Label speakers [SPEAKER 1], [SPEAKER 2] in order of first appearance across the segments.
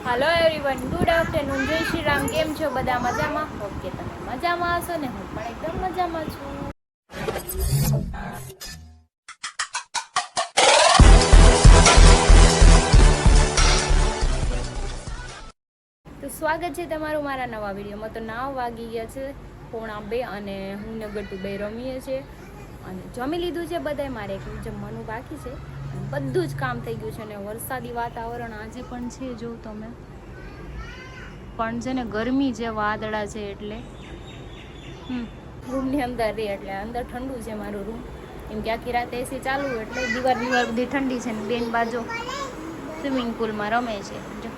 [SPEAKER 1] Hello everyone, good afternoon, जय श्री राम। केम छो बधा मजामां? ओके, तमे मजामां हशो ने? હું પણ એકદમ મજામાં છું। તો સ્વાગત છે તમારું મારા નવા વિડીયોમાં। તો 9 વાગી ગયા છે, 1:45 અને હું ને ગટ્ટુ બે રમીએ છે અને જમી લીધું છે બધાએ। મારે એકલું જમવાનું બાકી છે, બધું જ કામ થઈ ગયું છે અને વરસાદી વાતાવરણ આજે પણ છે। જો તમે પણ છે ને ગરમી જે વાદળા છે એટલે રૂમની અંદર રહી એટલે અંદર ઠંડુ છે મારું રૂમ, કેમ કે આખી રાત એસી ચાલુ એટલે દીવાર બધી ઠંડી છે ને બેન બાજુ સ્વિમિંગ પુલમાં રમે છે। જો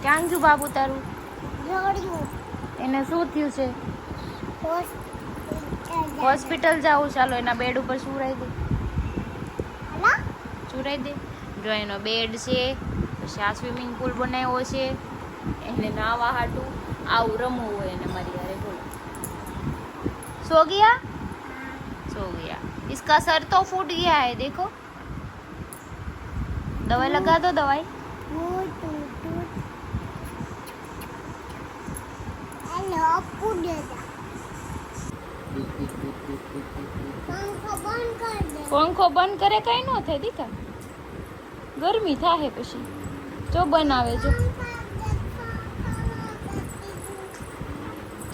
[SPEAKER 1] ક્યાં છું બાબુ તારું? એને શું થયું છે? હોસ્પિટલ જાવું, ચાલો એના બેડ ઉપર સુરાઈ દે, સુરાઈ દે। જો એનો બેડ છે, પછી આ સ્વિમિંગ પુલ બનાવ્યો છે એને નાવા હાટું, આવું રમવું હોય એને મારી યારે। બોલો, सो गया? सो गया। इसका सर तो फूट गया है, देखो। दवाई लगा दो, दवाई। पंखो बंद करे कई न थे दीका, गर्मी थाहे पछी जो बनावे जो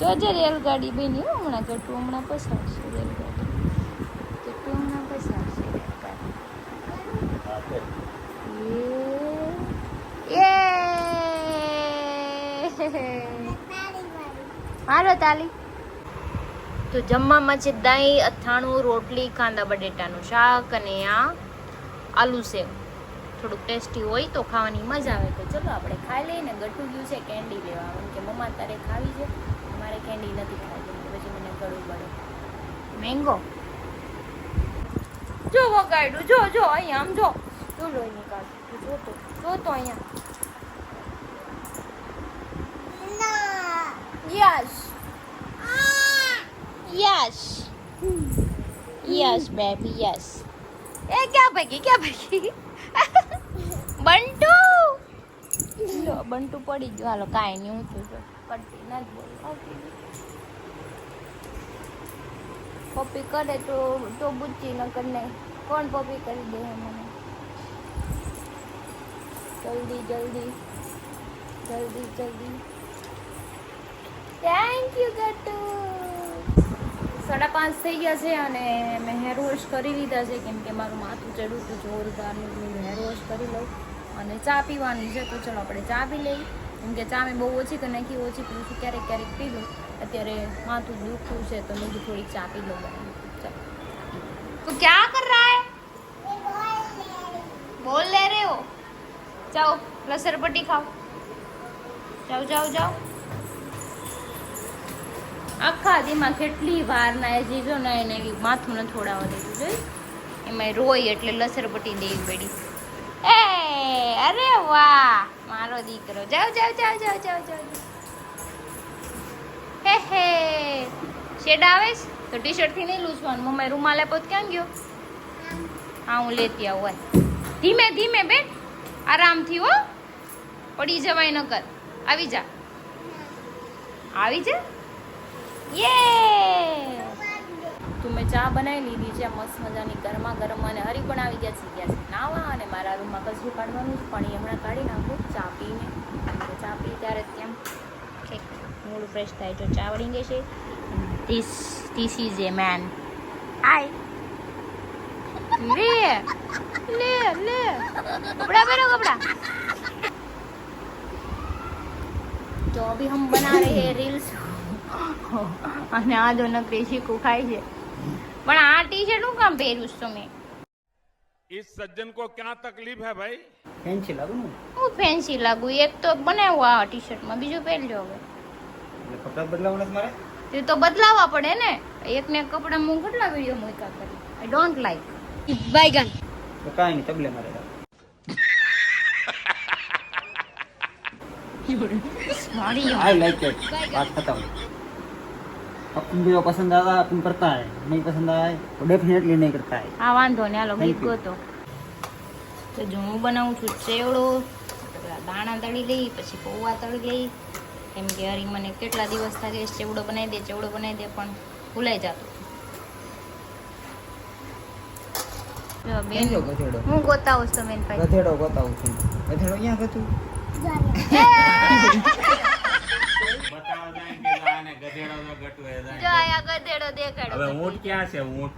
[SPEAKER 1] जो जे रेलगाड़ी बनी हो हमणा गट्टू हमणा पसारशे रेलगाड़ी, गट्टू हमणा पसारशे रेलगाड़ी। ये मारो ताली। तो जमवामां छे दही, અથાણું, રોટલી, કાંદા બટેટાનું શાક અને આ આલુ સેવ। થોડુંક ટેસ્ટી હોય તો ખાવાની મજા આવે। તો ચલો આપણે ખાઈ લઈએ ને। ગટ્ટુ ગયું છે કેન્ડી લેવા, કેમ કે મમ્મા તારે ખાવી છે, મારે કેન્ડી નથી ખાવી, પછી મને ગળું પડે। મેંગો જો વગાડ્યું, જો જો અહીંયા આમ જો, જો લોહી નીકાળતું, જો તો અહીંયા। Yes yes yes baby yes. ए क्या भागी बंटू लो, बंटू पड़ी गयो। हालो काई नहीं, हूँ तो करती ना बोल। पप्पी करे तो बुच्ची न करने कौन पप्पी कर दे मैंने? जल्दी जल्दी जल्दी जल्दी। थैंक यू गट्टू। 5:30 થઈ ગયા છે અને મેં હેર વોશ કરી લીધા છે, કેમ કે મારું માથું ચડ્યું હતું જોરદારનું, હેર વોશ કરી લઉં અને ચા પીવાની છે। તો ચલો આપણે ચા પી લઈએ, કેમ કે ચા મેં બહુ ઓછી કરી નાખી, ઓછી પીવું છું, ક્યારેક ક્યારેક પી લઉં। અત્યારે માથું દુખતું છે તો મેં થોડી ચા પી લઉં। ચલો, તું क्या कर रहा है? बोल ले रहे हो? जाओ लसरपट्टी खाओ, जाओ जाओ जाओ। આખા દીમાં કેટલી વાર ના જીજો ને એને માથું ન થોડાવા દેવું જોઈએ, એમાં રોય એટલે લસરપટ્ટી દેવી પડી। એ અરે વાહ મારો દીકરો, જાઓ જાઓ જાઓ જાઓ જાઓ જાઓ। હે હે શેડ આવે તો ટી શર્ટ થી નહીં લૂછવાનું। મમ્મી રૂમાલ આપ્યો ક્યાં ગયો? હા હું લેતી આવું। ધીમે ધીમે બેન, આરામથી હો, પડી જવાય ન કર। આવી જા, આવી જા। ये तो मैं चा बनाई लीधी છે મસ્ત મજાની ગરમા ગરમ, અને હરી પણ આવી ગયા છે નાવા, અને મારા રૂમમાં કચરું કાઢવાનું છે પણ એ હમણાં કાઢી નાખું ચા પીને। ચા પી ત્યારે કેમ મૂડ ફ્રેશ થાય। જો ચા વળી ગઈ છે। This is a man. હાય લે લે લે कपड़ा पहनो कपड़ा। तो अभी हम बना रहे हैं रील्स અને આ જો નકરી શીખું ખાય છે, પણ આ ટી શર્ટ હું કામ પહેરું છું તમે?
[SPEAKER 2] इस सज्जन को क्या तकलीफ है भाई?
[SPEAKER 3] ફેન્સી લાગુ ને?
[SPEAKER 1] હું ફેન્સી લાગુ? એક તો બનાવ્યું આ ટી શર્ટમાં, બીજું પહેરજો હવે।
[SPEAKER 3] એટલે કપડા બદલાવાના મારે?
[SPEAKER 1] તે તો બદલાવવા પડે ને, એકને કપડા હું કેટલા વિડીયો મૂક્યા કરી। I don't like baingan.
[SPEAKER 3] તો કાઈ નહીં, તબલે મારે आई लाइक इट। बात खत्म। अपन जो पसंद आता है अपन करता है, नहीं पसंद आए तो डेफिनेटली नहीं करता है।
[SPEAKER 1] हाँ वांधो ने, हालो गीत गो तो। તો જો હું બનાવું છું ચેવડો. પેલા દાણા તળી લઈ, પછી પૌવા તળી લઈ. કેમ કે હરી મને કેટલા દિવસ થાય ચેવડો બનાવી દે, પણ ભૂલાઈ જતો. જો બેન,
[SPEAKER 3] કેમ છો ગધેડો?
[SPEAKER 1] હું ગોતાવું છું બેન ભાઈ.
[SPEAKER 3] ગધેડો ગોતાવું છું. ગધેડો ક્યાં ગતું?
[SPEAKER 2] बताओ जाए कि जाने गधेड़ो तो गटू है जाए
[SPEAKER 1] જો આયા ગધેડો દેખાડો.
[SPEAKER 2] હવે ऊंट क्या છે ऊंट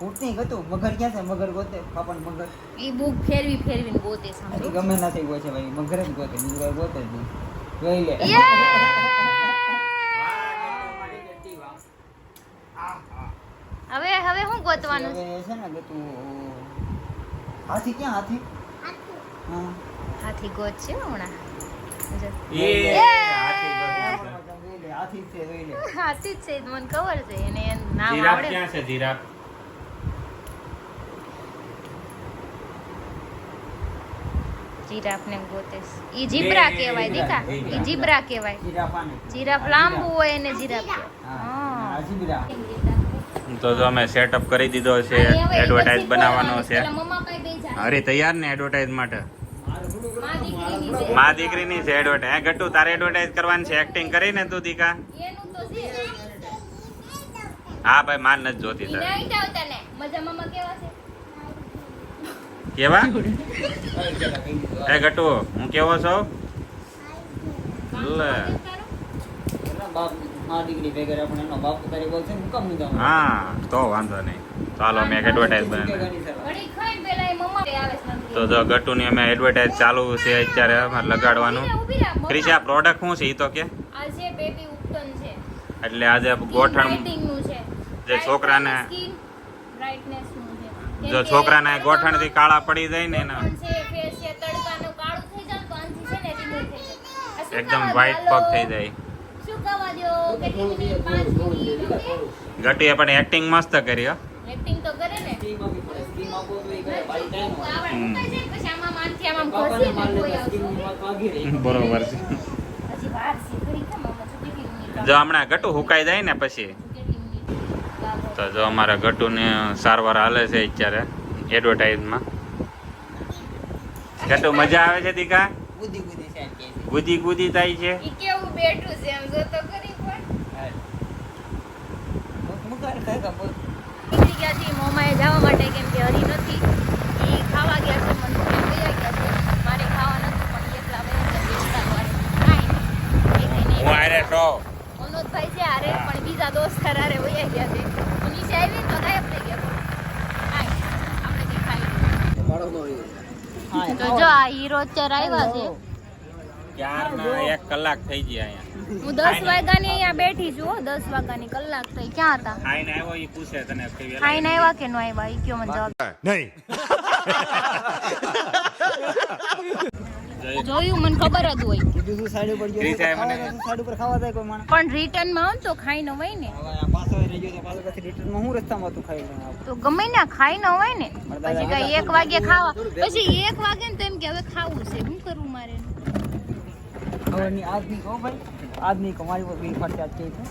[SPEAKER 3] ઊંટ નહીં ગતું. મગર ક્યાં છે? મગર ગોતે. પાપણ મગર.
[SPEAKER 1] ઈ બુક ફેરવીને ગોતે
[SPEAKER 3] હજી
[SPEAKER 1] સાંભળો.
[SPEAKER 3] ગમે નથી ગોતે ભાઈ. મગર જ ગોતે. બીજું કાંઈ ગોતે જ નહીં. જોઈ લે.
[SPEAKER 1] હવે શું ગોતવાનું છે?
[SPEAKER 3] હવે છે ને ગતું. હાથી ક્યાં? હાથી? હા.
[SPEAKER 1] હાથી ગોત છે હમણાં. જો.
[SPEAKER 2] ये हाथी गधેડો
[SPEAKER 3] જોઈ લે. હાથી જ છે. જોઈ લે.
[SPEAKER 1] હાથી જ છે, મને ખબર છે. એને નામ
[SPEAKER 2] જીરાફ
[SPEAKER 1] આવડે.
[SPEAKER 2] क्या છે જીરાફ
[SPEAKER 1] જીરાફ ને ગોતે છે. ઈ જીબ્રા કહેવાય દીકા. ઈ જીબ્રા કહેવાય.
[SPEAKER 3] જીરાફ આને.
[SPEAKER 1] જીરાફ લાંબુ હોય એને જીરાફ કહેવાય.
[SPEAKER 3] હા. આ જીબ્રા.
[SPEAKER 2] તો જો અમે સેટઅપ કરી દીધો છે એડવર્ટાઇઝ બનાવવાનો છે અરે તૈયાર ને એડવર્ટાઇઝ માટે માં દીકરીની છે એડવર્ટાઇઝ હે ગટ્ટુ તારે એડવર્ટાઇઝ કરવાની છે એક્ટિંગ કરીને તું દીકા હા ભાઈ માર નથી જોતી તારે કેવા હે ગટ્ટુ હું કેવો છો લે
[SPEAKER 3] બાપ માં દીકરી ભેગા આપણે એનો બાપ તારી બોલશે ને હું કામ નહીં
[SPEAKER 2] હા તો વાંધો નહીં ચાલો અમે એક એડવર્ટાઇઝ બનાવી તો જો ગટ્ટુની અમે એડવર્ટાઇઝ ચાલુ છે અત્યારે અમારે લગાડવાનું ક્રિશા પ્રોડક્ટ શું છે એ તો કે
[SPEAKER 1] આજે બેબી ઉપટન છે.
[SPEAKER 2] એટલે આજે ગોઠણ
[SPEAKER 1] નું છે.
[SPEAKER 2] જે છોકરાને
[SPEAKER 1] બ્રાઇટનેસ નું છે.
[SPEAKER 2] જો છોકરાને ગોઠણથી કાળા પડી જાય ને એના
[SPEAKER 1] છે ફેસ છે તડકાનું કાળું થઈ જાય તો આનથી છે ને રિમૂવ થઈ જાય.
[SPEAKER 2] એકદમ વ્હાઈટ પગ થઈ જાય
[SPEAKER 1] સુકાવા દો કેટલી મિનિટ 5 મિનિટ ઓકે.
[SPEAKER 2] ગટ્ટુએ પણ એક્ટિંગ મસ્ત કરી હો
[SPEAKER 1] એક્ટિંગ તો કરે ને. આવડે ઉકાઈ જાય પછી આમાં માનથી આમાં ઘસી ને કોઈ આવશે.
[SPEAKER 2] બરોબર છે
[SPEAKER 1] હજી વાર છે ઘડી કેમ આમાં તો કેટલી મિનિટ
[SPEAKER 2] જો હમણાં ગટ્ટુ હુકાઈ જાય ને પછી
[SPEAKER 1] કેટલી મિનિટ
[SPEAKER 2] તો જો અમારા ગટ્ટુને સારવાર હાલે છે અત્યારે એડવર્ટાઇઝમાં ગટ્ટુ મજા આવે છે દીકા
[SPEAKER 3] બુદ્ધિ બુદ્ધિ સાહેબ કહે છે.
[SPEAKER 2] ગુદી ગુદી થાય છે
[SPEAKER 1] ઈ કેવું બેઠું છે એમ જો તો કરી પણ
[SPEAKER 3] મુકાર ખાય કા બોલ.
[SPEAKER 1] નીકળી ગયા છે મોમાએ જવા માટે કેમ કે હરી નથી ઈ ખાવા ગયા છે મને ગયા છે મારે ખાવા નથી પણ એકલા બે બેસતા વારે કાઈ નહીં
[SPEAKER 2] હું આરે છો
[SPEAKER 1] મનોજભાઈ છે હારે પણ બીજા દોસ્તાર હારે વયા ગયા છે તો નીચે આવીને તો ગાયબ થઈ ગયા કાઈ આપણે કઈ ખાઈ
[SPEAKER 3] હા,
[SPEAKER 1] તો જો આ હીરો અત્યારે આવ્યા છે
[SPEAKER 2] ક્યારના 1 કલાક થઈ ગયા અહીંયા
[SPEAKER 1] હું 10 વાગ્યાની અહીંયા બેઠી છું હો, 10 વાગ્યાની કલાક થઈ ક્યાં હતા
[SPEAKER 2] ખાઈને આવ્યો એ પૂછે તને કે વેલા
[SPEAKER 1] ખાઈને આવ્યા કે નો આવ્યા ઈ કયો મને જવાબ જોયું મને ખબર જ હોય
[SPEAKER 3] કીધું તું સાઈડ ઉપર ગયો
[SPEAKER 2] ક્રિસાએ મને-
[SPEAKER 3] સાઈડ ઉપર ખાવા જાય કોઈ માણસ.
[SPEAKER 1] પણ રિટર્ન માં આવ તો ખાઈ ન હોય ને
[SPEAKER 3] હવે આ પાછો રહી ગયો તો પાછો પછી રિટર્નમાં હું રસ્તામાં તું ખાઈ લઉં.
[SPEAKER 1] તો ગમે ને ખાઈ ન હોય ને પછી કઈ 1 વાગે ખાવા પછી 1 વાગે ને તો એમ કે હવે ખાવું છે શું કરવું મારે
[SPEAKER 3] હવે ની આજ નહીં કહો ભાઈ, આજ નહીં કહો મારી ઉપર બિલ ફાટશે આજ કહી છે.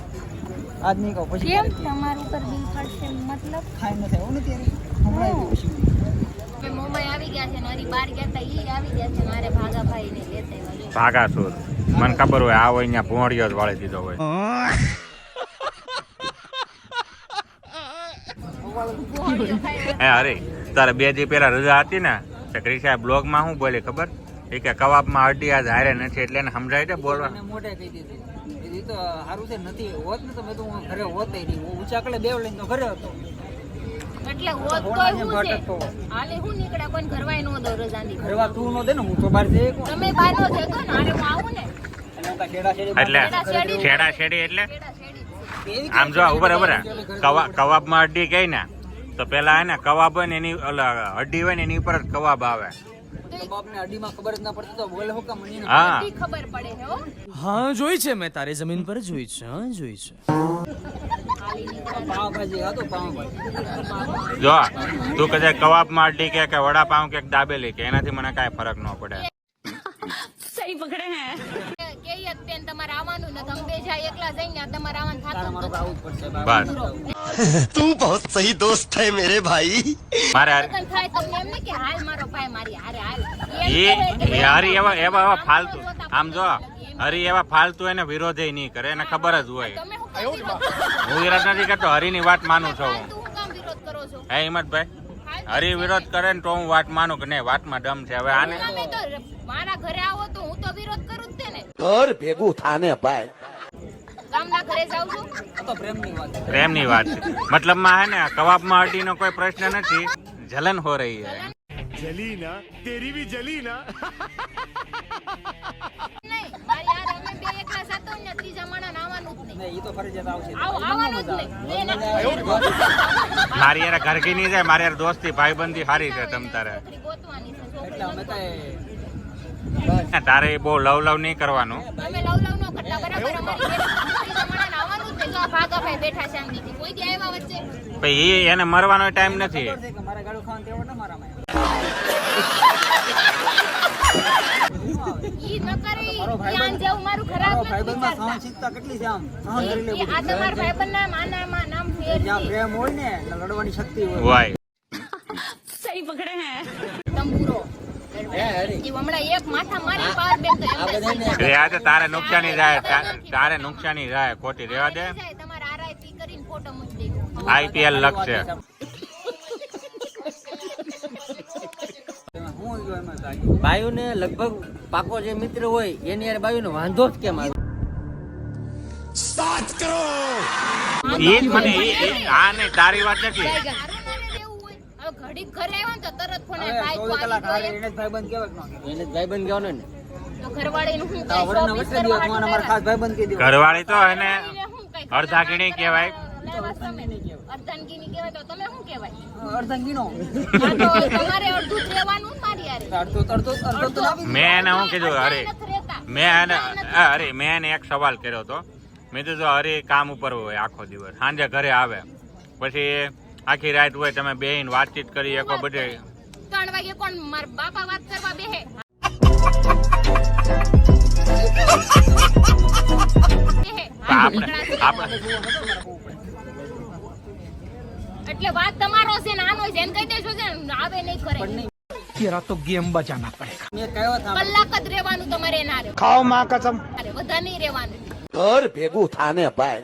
[SPEAKER 3] આજ નહીં કહો પછી
[SPEAKER 1] કેમ
[SPEAKER 3] ક્યારે કહે.
[SPEAKER 1] તમારું ઉપર બિલ ફાટશે મતલબ
[SPEAKER 3] ખાઈ ન થાય એવું નથી યાર. હમણાં આવી પછી
[SPEAKER 1] હવે મુંબઈ આવી ગયા છે ને હરી બહાર ગયા તા ઈ આવી ગયા છે મારે ભાગાભાઈ ને લેતા આવ્યા
[SPEAKER 2] ભાગાસુર મને ખબર હોય આ હોય અહીંયા ભોંડિયો જ વાળી દીધો હોય હે અરે તારે 2 દી પહેલા રજા હતી ને તો ક્રિશા બ્લોગમાં શું બોલી ખબર એ કે કબાબમાં હડ્ડી આજ હારે નથી એટલે એને સમજાય છે બોલવા
[SPEAKER 3] મને મોઢે કહી દીધું. એ તો સારું છે નથી હોત ને તો મેં તો હું ઘરે હોત નહીં. હું ઊંચા કલે બેવ લઈને તો ઘરે હતો.
[SPEAKER 1] એટલે હોત તો શું છે હાલે હું નીકળ્યા કોઈ ઘરવાય નો દો રજાની
[SPEAKER 3] ઘરવા તું નો દે ને હું તો બહાર જઈ શકું.
[SPEAKER 1] તમે બહાર નો જતો ને હારે હું આવું ને
[SPEAKER 3] અને હું કાંઈ છેડા છેડી
[SPEAKER 2] એટલે
[SPEAKER 3] ઘરે
[SPEAKER 2] છેડા છેડી એટલે
[SPEAKER 1] છેડા છેડી
[SPEAKER 3] એવી
[SPEAKER 2] આમ જો ઉપર ઉપર કબાબમાં હડ્ડી કઈ ને તો પેલા હે ને કબાબ હોય ને એની હડ્ડી હોય ને એની ઉપર જ કબાબ આવે
[SPEAKER 3] તો બાપને અડીમાં ખબર જ ના પડતી તો બોલે હું કામ મને
[SPEAKER 2] હા
[SPEAKER 1] બધી ખબર પડે છે હો
[SPEAKER 4] હા જોઈ છે મેં તારી જમીન પર જોઈ છે હા જોઈ છે
[SPEAKER 3] પાવભાજી હતો પાવભાજી.
[SPEAKER 2] જો તું કદાચ કબાબમાં હડ્ડી કે વડાપાઉં કે દાબેલી કે એનાથી મને કાંઈ ફરક ન પડે
[SPEAKER 1] કે જ તે ને તમારે આવવાનું ને તમે બે જાય એકલા જઈને તમારે આવવાનું
[SPEAKER 3] તારા મારો
[SPEAKER 1] થાતું
[SPEAKER 3] આવું જ પડશે
[SPEAKER 2] બસ
[SPEAKER 5] तू बहुत सही दोस्त है मेरे भाई
[SPEAKER 2] મારે
[SPEAKER 1] લગન થાય તમને એમ નહીં કે હાલ મારો ભાઈ મારી હારે હાલ
[SPEAKER 2] એ હરી એવા ફાલતુ આમ જો હરી એવા ફાલતુ એને વિરોધ નહીં કરે એને ખબર જ હોય
[SPEAKER 1] તમે શું કામ વિરોધ કરો છો?
[SPEAKER 2] હું વિરોધ નથી કરતો હરીની વાત માનું છું હું
[SPEAKER 1] તું શું કામ વિરોધ કરો છો
[SPEAKER 2] હે હિંમતભાઈ હરી વિરોધ કરે ને તો હું વાત માનું કે નહીં વાતમાં દમ છે હવે આને
[SPEAKER 1] તમે તો મારા ઘરે આવો તો હું તો વિરોધ કરું જ તે ને
[SPEAKER 5] घर भेगू थाने पाए
[SPEAKER 1] ગામના ઘરે જાઉં છું
[SPEAKER 3] આ તો પ્રેમની વાત છે.
[SPEAKER 2] પ્રેમની વાત છે મતલબમાં હે ને કબાબમાં હટીનો કોઈ પ્રશ્ન નથી જલન હો રહી હે
[SPEAKER 6] जली ना तेरी भी जली ना
[SPEAKER 1] નહીં મારી યાર અમે બે એકલા સાતો ને ત્રીજા માણસ આવવાનું જ નહીં
[SPEAKER 3] નહીં, ઈ તો ફરજિયાત આવશે.
[SPEAKER 1] આવવાનું જ નહીં
[SPEAKER 2] મારી યાર ઘર કી નહીં જાય મારી યાર દોસ્તી ભાઈબંધી સારી છે તમ તારે
[SPEAKER 1] છોકરી ગોતવાની છે છોકરી
[SPEAKER 3] એટલે અમે
[SPEAKER 1] ગોતવાની.
[SPEAKER 2] તારે બહુ લવ નહીં કરવાનું
[SPEAKER 1] અમે લવ નો કરતા બરાબર અમારી બે ત્રીજા માણસ આવવાનું જ નહીં તો આ ભાગા ભાઈ બેઠા શાંતિથી કોઈ દી આવ્યા વચ્ચે
[SPEAKER 2] ભાઈ એને મરવાનો ટાઈમ નથી
[SPEAKER 3] ખબર છે કે મારે ગાડું ખાવાનું તેવડ ના મારામાં.
[SPEAKER 1] ઈ ન કરે ઈ
[SPEAKER 3] મારો ભાઈબંધ-
[SPEAKER 1] ધ્યાન જેવું મારું ખરાબ
[SPEAKER 3] મારો
[SPEAKER 1] નથી
[SPEAKER 3] ભાઈબંધમાં
[SPEAKER 1] વિચારતા.
[SPEAKER 3] સહનશીલતા કેટલી છે આમ સહન કરી લે
[SPEAKER 1] ઈ
[SPEAKER 3] બધું.
[SPEAKER 1] આ તમારા ભાઈબંધના માનામાં નામ ફેર
[SPEAKER 3] જ્યાં
[SPEAKER 1] છે.
[SPEAKER 3] પ્રેમ હોય ને એટલે લડવાની શક્તિ હોય.
[SPEAKER 2] હોય
[SPEAKER 1] તંબુરો ઈ હમણાં એક માથા મારી પાર બેન તો એમ જ થઈ જાય.
[SPEAKER 2] રે આજે તારે નુકસાની જાય તારે નુકસાની જાય ખોટી રેવા દે
[SPEAKER 1] જાય તમારે આરઆઈપી કરીને ફોટો મૂકી દેજો.
[SPEAKER 2] IPL લખશે
[SPEAKER 3] એમાં હું જો એમાં જાગી.
[SPEAKER 7] બાયુને લગભગ પાકો જે મિત્ર હોય એની યાર બાયુને વાંધો જ કેમ આવે
[SPEAKER 2] એ જ મને આ નહીં તારી વાત નથી
[SPEAKER 1] તારું નાને રહેવું હોય. હવે ઘડીક ઘરે આવ્યો ને તો તરત ફોન
[SPEAKER 3] હવે
[SPEAKER 1] ભાઈ
[SPEAKER 3] 24 કલાક હારે
[SPEAKER 1] તો
[SPEAKER 3] એને જ ભાઈબંધ કહેવાય કે ન કહેવાય?
[SPEAKER 7] એને જ ભાઈબંધ કહેવાનો ને
[SPEAKER 1] ઘરવાળીનું શું
[SPEAKER 3] આ
[SPEAKER 1] કાંઈ
[SPEAKER 3] વરસના
[SPEAKER 1] શોપિંગ
[SPEAKER 3] વચ્ચે
[SPEAKER 1] કરવા
[SPEAKER 3] દિવસ મને
[SPEAKER 1] હાટુ
[SPEAKER 3] અમારા ખાસ ભાઈબંધ કહી દેવાય.
[SPEAKER 2] ઘરવાળી તો એને
[SPEAKER 1] એને શું કાંઈ
[SPEAKER 2] અડધા ગીણી કહેવાય
[SPEAKER 1] લેવા તમે અર્ધનગીની કહેવાય તો તમે શું કહેવાય
[SPEAKER 3] અર્ધંગીનો.
[SPEAKER 1] આ તો તમારે અડધું જ રહેવાનું ને મારી હારે.
[SPEAKER 3] અડધો તો લાવી
[SPEAKER 2] મેં એને શું કીધું અરે
[SPEAKER 1] નથી રહેતા.
[SPEAKER 2] મેં એને એક સવાલ કર્યો હતો મેં કીધું અરે કામ ઉપર હોય આખો દિવસ સાંજે ઘરે આવે પછી આખી રાત હોય તમે બેહીને વાતચીત કરી શકો બધે
[SPEAKER 1] 3 વાગે કોણ મારા બાપા વાત કરવા બેહે
[SPEAKER 2] આપણે
[SPEAKER 1] એટલે વાત તમારો છે ને આનો છે એને કહી દેજો છે ને આવે નહીં કરે
[SPEAKER 6] तेरा तो गेम बजाना पड़ेगा
[SPEAKER 3] મેં કહ્યો था
[SPEAKER 1] કલાક જ રહેવાનું તમારે એના હારે.
[SPEAKER 6] खाओ माँ कसम
[SPEAKER 1] અરે બધા નહીં રહેવાનું
[SPEAKER 5] घर भेगू थाने पाए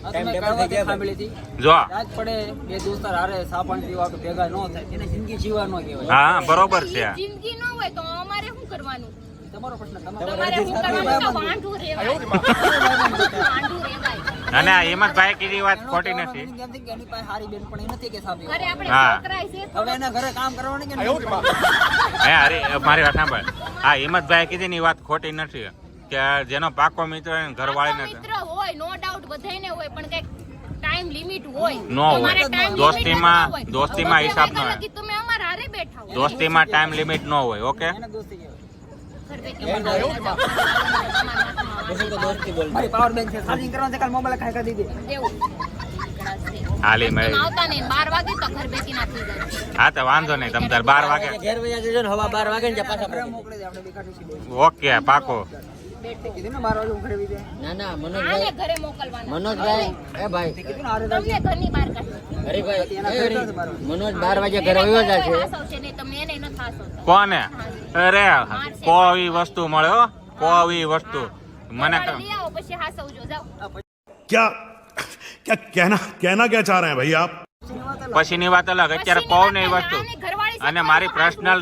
[SPEAKER 3] તમે કહ્યો था સાંભળીથી.
[SPEAKER 2] જો
[SPEAKER 3] રાત પડે બે દોસ્તાર હારે સા પાણી પીવા તો ભેગા ન થાય એને જિંદગી જીવા ન કહેવાય.
[SPEAKER 2] હા બરોબર છે
[SPEAKER 1] ઈ જિંદગી ન હોય તો અમારે શું કરવાનું
[SPEAKER 3] તમારો પ્રશ્ન
[SPEAKER 1] તમારે શું કરવાનું તો વાંઢું રહેવાય વાંઢું રહેવાય
[SPEAKER 2] અને આ હિંમતભાઈ કીધી વાત ખોટી નથી
[SPEAKER 3] એની પાસે હારી બેન પણ નથી કે સાબી.
[SPEAKER 1] ઘરે આપણે
[SPEAKER 2] હા.
[SPEAKER 1] છોકરાય છે
[SPEAKER 3] હવે એના ઘરે કામ કરવાનું કે નહીં?
[SPEAKER 2] હે અરે મારી વાત સાંભળ હા હિંમતભાઈ કીધી ની વાત ખોટી નથી કે જેનો પાકો મિત્ર હોય ને ઘરવાળી
[SPEAKER 1] આપણો
[SPEAKER 2] નથી
[SPEAKER 1] મિત્ર હોય નો ડાઉટ બધાયને હોય પણ કઈક ટાઈમ લિમિટ હોય
[SPEAKER 2] નો હોય.
[SPEAKER 1] તમારે time limit
[SPEAKER 2] દોસ્તીમાં-
[SPEAKER 1] જ ન હોય.
[SPEAKER 2] દોસ્તીમાં
[SPEAKER 1] હવે
[SPEAKER 2] હિસાબ ન
[SPEAKER 1] બધા
[SPEAKER 2] હોય.
[SPEAKER 1] લગી તમે અમારા હારે બેઠા હો
[SPEAKER 2] દોસ્તીમાં ટાઈમ લિમિટ ન હોય ઓકે
[SPEAKER 3] એને દોસ્તી કહેવાય.
[SPEAKER 1] ઘર બેઠી તમારા હાથમાં
[SPEAKER 7] દોસ્તી બોલ
[SPEAKER 3] મારી પાવર બેંક છે ચાર્જિંગ કરવાનું છે કાલ મોબાઈલ ખાઈ કરી દીધી.
[SPEAKER 1] દેવું
[SPEAKER 2] હાલી
[SPEAKER 1] તમે
[SPEAKER 2] મેં
[SPEAKER 1] આવતા નહીં 12 વાગે તો ઘર બેઠી ના થઈ જાય
[SPEAKER 2] હા તો વાંધો નહીં તમ તાર 12 વાગે
[SPEAKER 7] ઘેર વયા જજો ને હવા 12 વાગે ને ત્યાં પાછા
[SPEAKER 3] ઘરે
[SPEAKER 7] પહોંચી.
[SPEAKER 3] મોકલી દે આપણે બે કાઢી છીએ.
[SPEAKER 2] ઓકે પાકો
[SPEAKER 3] કીધું ને 12 વાગે હું ઘરે આવી જાય.
[SPEAKER 7] ના ના
[SPEAKER 1] આને
[SPEAKER 7] મનોજભાઈ
[SPEAKER 1] ઘરે મોકલવાના
[SPEAKER 7] મનોજભાઈ એ ભાઈ
[SPEAKER 3] કીધું ને હારે
[SPEAKER 1] તમને ઘરની બહાર કાઢી
[SPEAKER 7] હરીભાઈ
[SPEAKER 3] એના
[SPEAKER 7] એ
[SPEAKER 3] ઘરે
[SPEAKER 7] હરી.
[SPEAKER 3] જશે 12 વાગે.
[SPEAKER 7] મનોજ 12 વાગે ઘરે વયો જાય છે
[SPEAKER 1] હાસવશે નહીં તમને એને ન થાશો
[SPEAKER 2] કોને અરે કોઈ વસ્તુ મળે હો કોઈ વસ્તુ મને
[SPEAKER 1] લઈ આવો પછી હાસવજો જાઓ
[SPEAKER 6] क्या क्या कहना क्या चाह रहे हैं भाई आप
[SPEAKER 2] પછીની વાત અલગ અત્યારે કહો ને એ વસ્તુ
[SPEAKER 1] આની ઘરવાળી
[SPEAKER 2] અને મારી પર્સનલ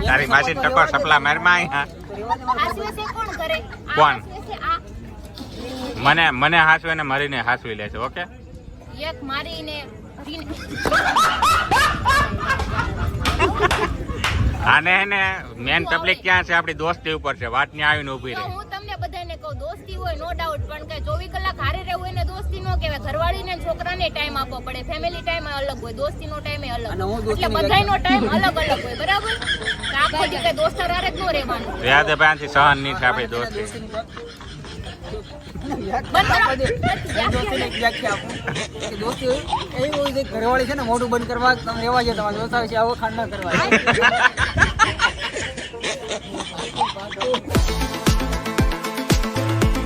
[SPEAKER 2] તારી માસી ટકો સપલા મારમાં અહીંયા
[SPEAKER 1] હાસવે છે કોણ કરે આ
[SPEAKER 2] કોણ?
[SPEAKER 1] હાસવે છે આ
[SPEAKER 2] મને હાસવે ને મરીને હાસવી લે છે ઓકે
[SPEAKER 1] એક મારીને હરીને
[SPEAKER 2] આને એને મેન પબ્લિક ક્યાં છે આપણી દોસ્તી ઉપર છે વાત ને આવીને ઊભી
[SPEAKER 1] તો
[SPEAKER 2] રહી
[SPEAKER 1] હું તમને બધાને કહું દોસ્તી હોય નો ડાઉટ પણ કે 24 કલાક હારે રહેવું એને દોસ્તી નો કહેવાય ઘરવાળીને ને છોકરાને ટાઈમ આપવો પડે ફેમિલી ટાઈમ અલગ હોય દોસ્તીનો ટાઈમ અલગ
[SPEAKER 3] અને હું
[SPEAKER 1] એટલે
[SPEAKER 3] દોસ્તીની
[SPEAKER 1] બધાયનો ટાઈમ અલગ અલગ હોય બરાબર તો આખો દી કઈ દોસ્તાર હારે જ નો રહેવાનું
[SPEAKER 2] યાદ ભાઈથી સહન નહીં થાય આપણી દોસ્તી
[SPEAKER 3] દોસ્તી એવી હોય છે ઘરવાળી છે ને મોઢું બંધ કરવા તમે રહેવા જાય તમારે દોસ્ત આવે છે આવો ખાંડ ના કરવા
[SPEAKER 1] ભાગો.